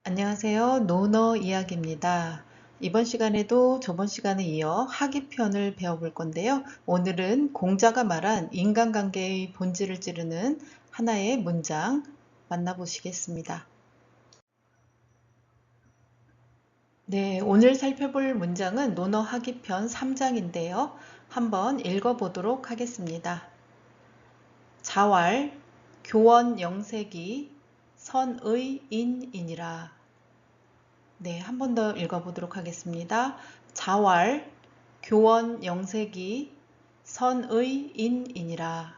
안녕하세요. 논어 이야기입니다. 이번 시간에도 저번 시간에 이어 하기편을 배워볼 건데요. 오늘은 공자가 말한 인간관계의 본질을 찌르는 하나의 문장 만나보시겠습니다. 네, 오늘 살펴볼 문장은 논어 하기편 3장인데요. 한번 읽어보도록 하겠습니다. 자왈, 교원 영색이 선의인이니라. 네, 한 번 더 읽어보도록 하겠습니다. 자왈, 교원 영색이 선의인이니라.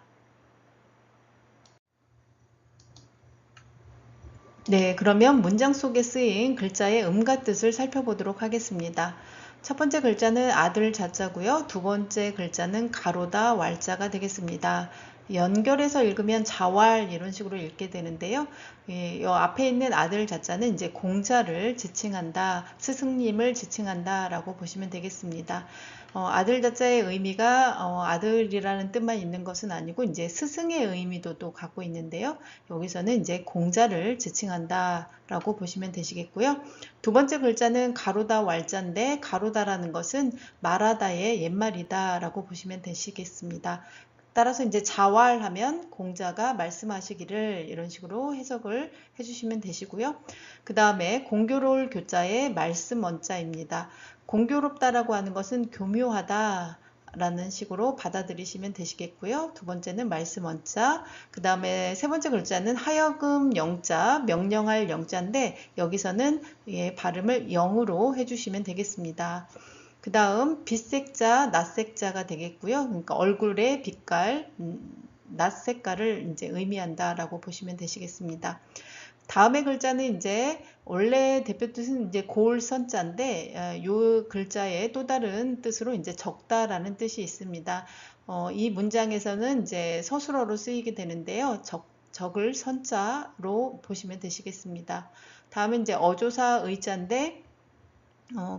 네, 그러면 문장 속에 쓰인 글자의 음과 뜻을 살펴보도록 하겠습니다. 첫 번째 글자는 아들 자자고요. 두 번째 글자는 가로다 왈자가 되겠습니다. 연결해서 읽으면 자왈 이런 식으로 읽게 되는데요. 이 앞에 있는 아들 자자는 이제 공자를 지칭한다, 스승님을 지칭한다라고 보시면 되겠습니다. 아들 자자의 의미가 아들이라는 뜻만 있는 것은 아니고 이제 스승의 의미도 또 갖고 있는데요. 여기서는 이제 공자를 지칭한다라고 보시면 되시겠고요. 두 번째 글자는 가로다 왈자인데 가로다라는 것은 말하다의 옛말이다라고 보시면 되시겠습니다. 따라서 이제 자왈하면 공자가 말씀하시기를 이런 식으로 해석을 해주시면 되시고요. 그 다음에 공교로울 교자의 말씀 원자입니다. 공교롭다라고 하는 것은 교묘하다 라는 식으로 받아들이시면 되시겠고요. 두 번째는 말씀 원자, 그 다음에 세 번째 글자는 하여금 영자, 명령할 영자인데 여기서는 발음을 영으로 해주시면 되겠습니다. 그 다음 빛색자, 낯색자가 되겠고요. 그러니까 얼굴의 빛깔, 낯 색깔을 이제 의미한다라고 보시면 되시겠습니다. 다음의 글자는 이제 원래 대표 뜻은 이제 고울선자인데 이 글자의 또 다른 뜻으로 이제 적다라는 뜻이 있습니다. 이 문장에서는 이제 서술어로 쓰이게 되는데요. 적을 선자로 보시면 되시겠습니다. 다음은 이제 어조사 의자인데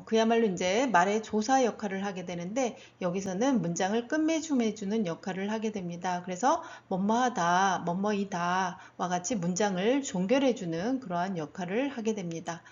그야말로 이제 말의 조사 역할을 하게 되는데 여기서는 문장을 끝맺음해주는 역할을 하게 됩니다. 그래서 뭐뭐하다, 뭐뭐이다와 같이 문장을 종결해주는 그러한 역할을 하게 됩니다.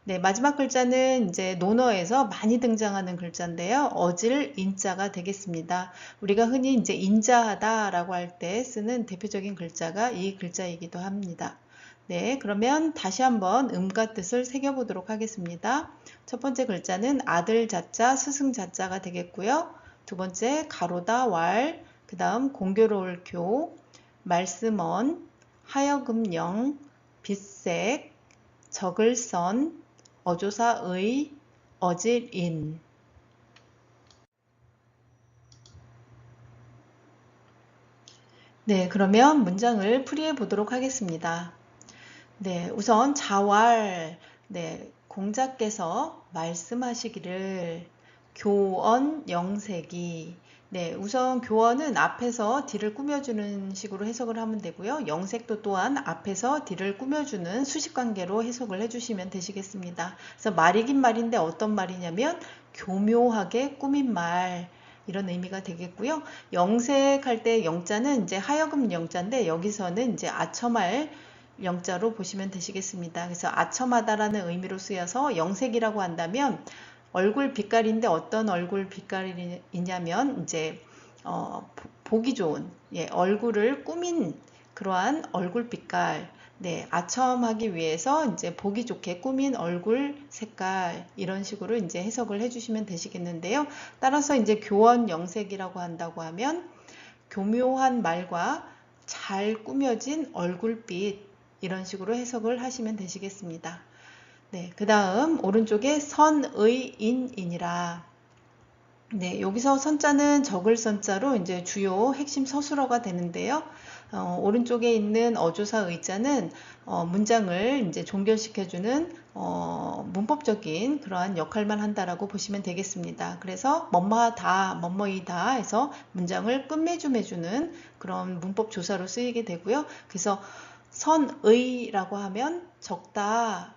네, 마지막 글자는 이제 논어에서 많이 등장하는 글자인데요. 어질 인자가 되겠습니다. 우리가 흔히 이제 인자하다라고 할 때 쓰는 대표적인 글자가 이 글자이기도 합니다. 네, 그러면 다시 한번 음과 뜻을 새겨보도록 하겠습니다. 첫 번째 글자는 아들 자자, 스승 자자가 되겠고요. 두 번째 가로다 왈, 그 다음 공교로울 교, 말씀언, 하여금영, 빛색, 적을선, 어조사의, 어질인. 네, 그러면 문장을 풀이해 보도록 하겠습니다. 네, 우선 자왈, 네, 공자께서 말씀하시기를 교언 영색이, 네, 우선 교언은 앞에서 뒤를 꾸며주는 식으로 해석을 하면 되고요. 영색도 또한 앞에서 뒤를 꾸며주는 수식관계로 해석을 해주시면 되시겠습니다. 그래서 말이긴 말인데 어떤 말이냐면 교묘하게 꾸민 말, 이런 의미가 되겠고요. 영색할 때 영자는 이제 하여금 영자인데 여기서는 이제 아첨할 영자로 보시면 되시겠습니다. 그래서 아첨하다라는 의미로 쓰여서 영색이라고 한다면 얼굴 빛깔인데 어떤 얼굴 빛깔이냐면 이제 보기 좋은 얼굴을 꾸민 그러한 얼굴 빛깔, 네, 아첨하기 위해서 이제 보기 좋게 꾸민 얼굴 색깔 이런 식으로 이제 해석을 해주시면 되시겠는데요. 따라서 이제 교원 영색이라고 한다고 하면 교묘한 말과 잘 꾸며진 얼굴빛 이런 식으로 해석을 하시면 되시겠습니다. 네, 그 다음 오른쪽에 선의인이니라. 네, 여기서 선자는 적을 선자로 이제 주요 핵심 서술어가 되는데요. 오른쪽에 있는 어조사 의자는 문장을 이제 종결시켜주는 문법적인 그러한 역할만 한다라고 보시면 되겠습니다. 그래서 뭐뭐하다, 뭐뭐이다 해서 문장을 끝맺음해주는 그런 문법 조사로 쓰이게 되고요. 그래서 선의라고 하면 적다,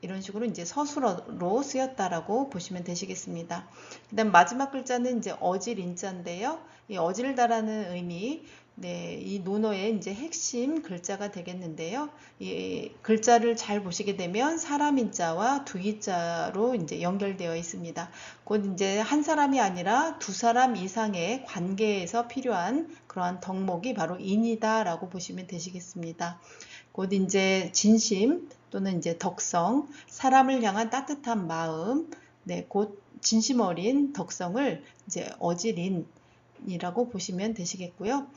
이런 식으로 이제 서술어로 쓰였다라고 보시면 되시겠습니다. 그다음 마지막 글자는 이제 어질인자인데요. 이 어질다라는 의미, 네, 이 논어의 이제 핵심 글자가 되겠는데요. 이 글자를 잘 보시게 되면 사람 인자와 두 이자로 이제 연결되어 있습니다. 곧 이제 한 사람이 아니라 두 사람 이상의 관계에서 필요한 그러한 덕목이 바로 인이다라고 보시면 되시겠습니다. 곧 이제 진심 또는 이제 덕성, 사람을 향한 따뜻한 마음, 네, 곧 진심 어린 덕성을 이제 어지린이라고 보시면 되시겠고요.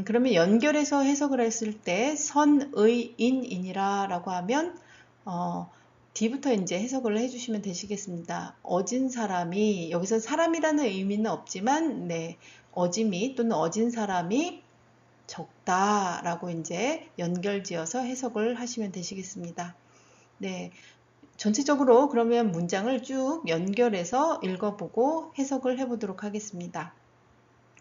그러면 연결해서 해석을 했을 때 선의인이라 라고 하면 뒤부터 이제 해석을 해주시면 되시겠습니다. 어진 사람이, 여기서 사람이라는 의미는 없지만, 네, 어짐이 또는 어진 사람이 적다라고 이제 연결지어서 해석을 하시면 되시겠습니다. 네, 전체적으로 그러면 문장을 쭉 연결해서 읽어보고 해석을 해보도록 하겠습니다.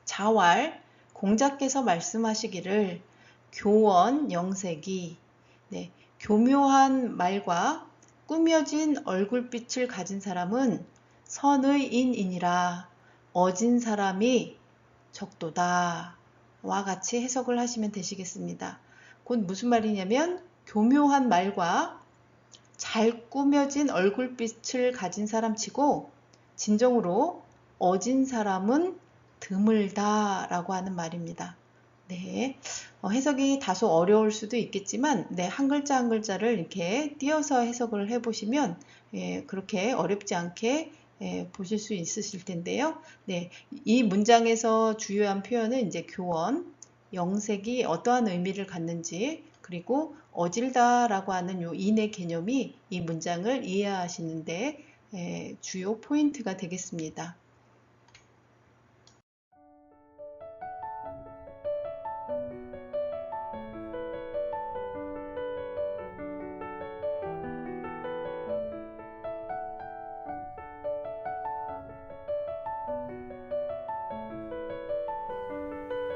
자왈, 공자께서 말씀하시기를 교원 영색이, 네, 교묘한 말과 꾸며진 얼굴빛을 가진 사람은 선의인이니라 어진 사람이 적도다 와 같이 해석을 하시면 되시겠습니다. 곧 무슨 말이냐면 교묘한 말과 잘 꾸며진 얼굴빛을 가진 사람치고 진정으로 어진 사람은 드물다 라고 하는 말입니다. 네, 해석이 다소 어려울 수도 있겠지만 네, 한 글자 한 글자를 이렇게 띄어서 해석을 해보시면 그렇게 어렵지 않게 보실 수 있으실 텐데요. 네, 이 문장에서 주요한 표현은 이제 교원, 영색이 어떠한 의미를 갖는지 그리고 어질다라고 하는 요 인의 개념이 이 문장을 이해하시는데 주요 포인트가 되겠습니다.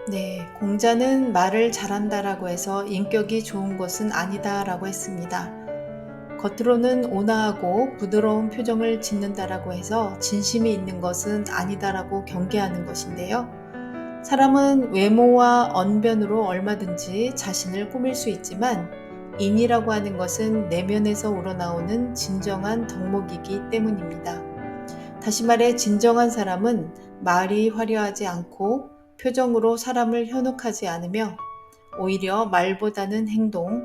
네, 공자는 말을 잘한다라고 해서 인격이 좋은 것은 아니다라고 했습니다. 겉으로는 온화하고 부드러운 표정을 짓는다라고 해서 진심이 있는 것은 아니다라고 경계하는 것인데요. 사람은 외모와 언변으로 얼마든지 자신을 꾸밀 수 있지만 인이라고 하는 것은 내면에서 우러나오는 진정한 덕목이기 때문입니다. 다시 말해 진정한 사람은 말이 화려하지 않고 표정으로 사람을 현혹하지 않으며 오히려 말보다는 행동,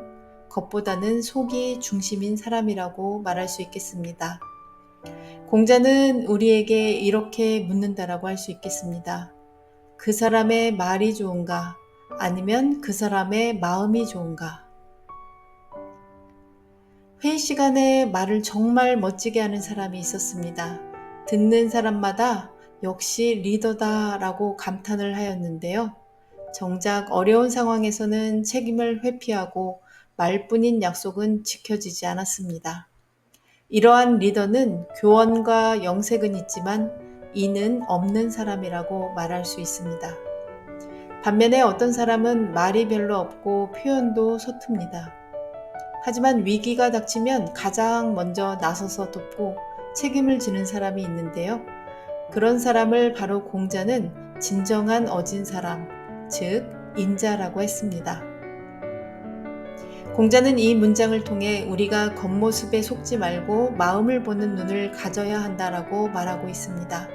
겉보다는 속이 중심인 사람이라고 말할 수 있겠습니다. 공자는 우리에게 이렇게 묻는다라고 할 수 있겠습니다. 그 사람의 말이 좋은가? 아니면 그 사람의 마음이 좋은가? 회의 시간에 말을 정말 멋지게 하는 사람이 있었습니다. 듣는 사람마다 역시 리더다 라고 감탄을 하였는데요. 정작 어려운 상황에서는 책임을 회피하고 말뿐인 약속은 지켜지지 않았습니다. 이러한 리더는 교원과 영색은 있지만 이는 없는 사람이라고 말할 수 있습니다. 반면에 어떤 사람은 말이 별로 없고 표현도 서툽니다. 하지만 위기가 닥치면 가장 먼저 나서서 돕고 책임을 지는 사람이 있는데요. 그런 사람을 바로 공자는 진정한 어진 사람, 즉 인자라고 했습니다. 공자는 이 문장을 통해 우리가 겉모습에 속지 말고 마음을 보는 눈을 가져야 한다라고 말하고 있습니다.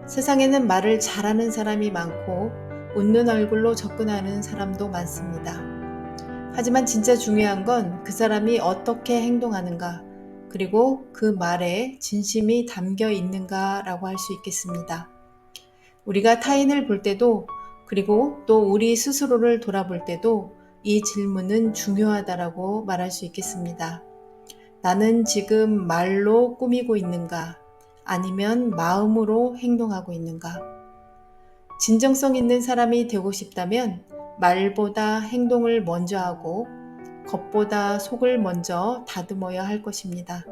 세상에는 말을 잘하는 사람이 많고 웃는 얼굴로 접근하는 사람도 많습니다. 하지만 진짜 중요한 건 그 사람이 어떻게 행동하는가, 그리고 그 말에 진심이 담겨 있는가라고 할 수 있겠습니다. 우리가 타인을 볼 때도, 그리고 또 우리 스스로를 돌아볼 때도 이 질문은 중요하다라고 말할 수 있겠습니다. 나는 지금 말로 꾸미고 있는가, 아니면 마음으로 행동하고 있는가? 진정성 있는 사람이 되고 싶다면 말보다 행동을 먼저 하고 겉보다 속을 먼저 다듬어야 할 것입니다.